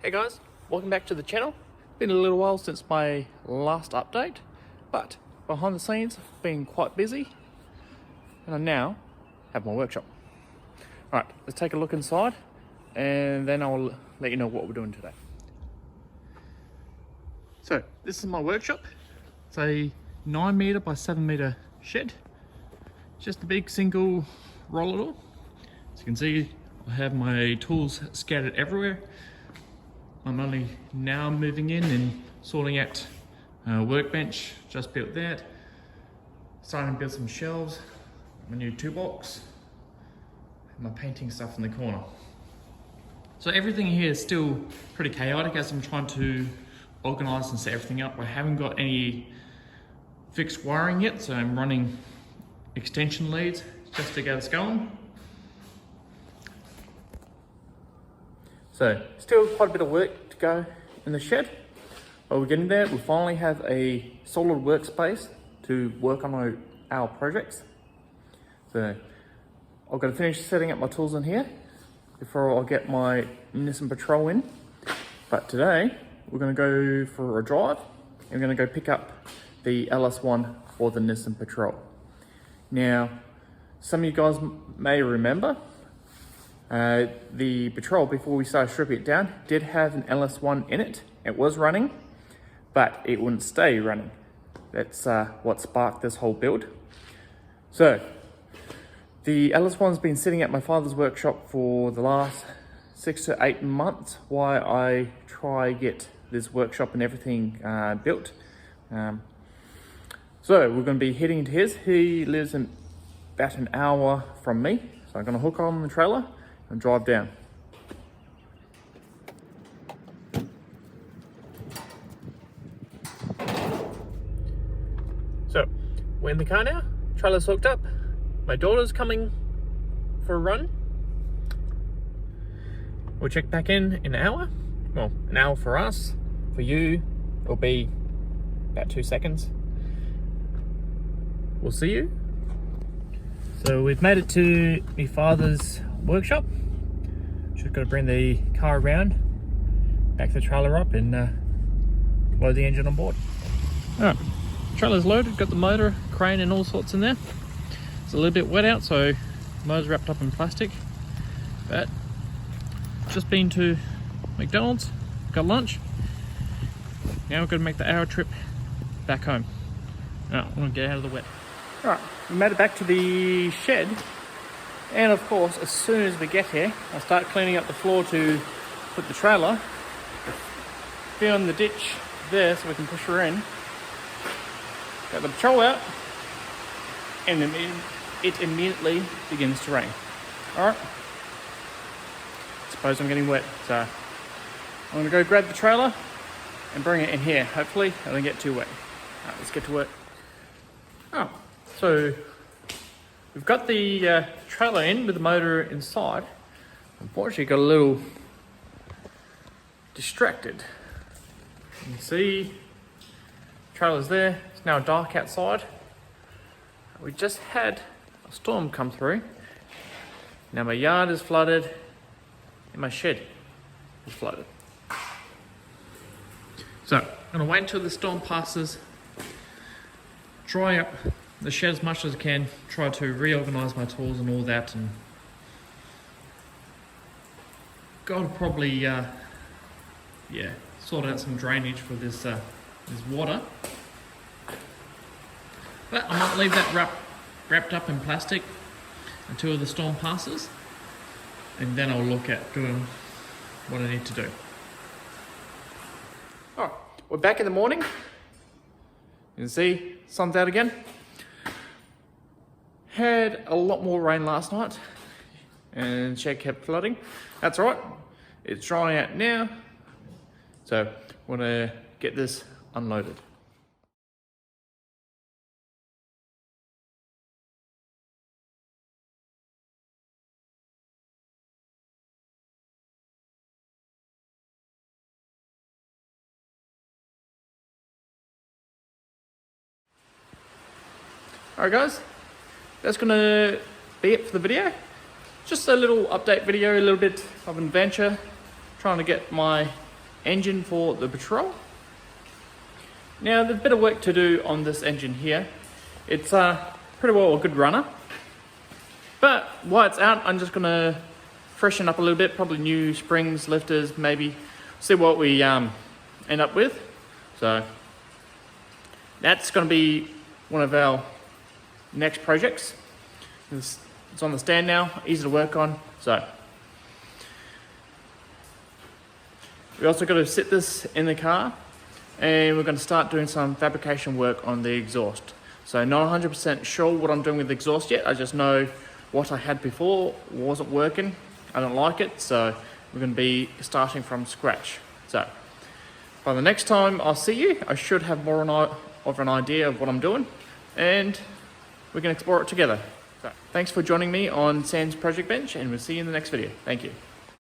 Hey guys, welcome back to the channel. Been a little while since my last update, but behind the scenes I've been quite busy and I now have my workshop. Alright, let's take a look inside and then I'll let you know what we're doing today. So this is my workshop. It's a 9 meter by 7 meter shed. Just a big single roller door. As you can see, I have my tools scattered everywhere. I'm only now moving in and sorting out a workbench, just built that. Starting to build some shelves, my new toolbox, and my painting stuff in the corner. So everything here is still pretty chaotic as I'm trying to organize and set everything up. I haven't got any fixed wiring yet, so I'm running extension leads just to get us going. So still quite a bit of work to go in the shed, but we're getting there. We finally have a solid workspace to work on our projects. So I've got to finish setting up my tools in here before I get my Nissan Patrol in. But today we're going to go for a drive and we're going to go pick up the LS1 for the Nissan Patrol. Now, some of you guys may remember the Patrol, before we started stripping it down, did have an LS1 in it. It was running, but it wouldn't stay running. That's what sparked this whole build. So the LS1's been sitting at my father's workshop for the last 6 to 8 months while I try get this workshop and everything built. So we're going to be heading to his. He lives in about an hour from me, so I'm going to hook on the trailer and drive down. So we're in the car now, trailer's hooked up, my daughter's coming for a run. We'll check back in an hour. Well, an hour for us, for you it'll be about 2 seconds. We'll see you. So we've made it to my father's workshop. Just got to bring the car around, back the trailer up and load the engine on board. Alright, trailer's loaded, got the motor, crane and all sorts in there. It's a little bit wet out, so the motor's wrapped up in plastic. But just been to McDonald's, got lunch. Now we're going to make the hour trip back home. Alright, I'm going to get out of the wet. Alright, we made it back to the shed. And of course, as soon as we get here, I'll start cleaning up the floor to put the trailer. Found the ditch there so we can push her in. Got the Patrol out, and it immediately begins to rain. Alright. Suppose I'm getting wet, so I'm going to go grab the trailer and bring it in here. Hopefully, I don't get too wet. Alright, let's get to work. Oh, so we've got the trailer in with the motor inside. Unfortunately, got a little distracted. You can see trailer's there. It's now dark outside. We just had a storm come through. Now my yard is flooded and my shed is flooded. So I'm going to wait until the storm passes, dry up the shed as much as I can, try to reorganize my tools and all that, and gotta probably sort out some drainage for this water. But I might leave that wrapped up in plastic until the storm passes, and then I'll look at doing what I need to do. Alright, we're back in the morning. You can see sun's out again. Had a lot more rain last night and shed kept flooding. That's all right, it's drying out now. So I'm gonna get this unloaded. Alright guys, that's gonna be it for the video. Just a little update video, a little bit of an adventure, trying to get my engine for the Patrol. Now there's a bit of work to do on this engine here. It's pretty well a good runner, but while it's out, I'm just gonna freshen up a little bit, probably new springs, lifters, maybe see what we end up with. So that's gonna be one of our next projects. It's on the stand now, easy to work on. So we also got to sit this in the car, and we're going to start doing some fabrication work on the exhaust. So not 100% sure what I'm doing with the exhaust yet. I just know what I had before wasn't working. I don't like it, so we're going to be starting from scratch. So by the next time I'll see you, I should have more of an idea of what I'm doing, and we can explore it together. So thanks for joining me on Sam's Project Bench, and we'll see you in the next video. Thank you.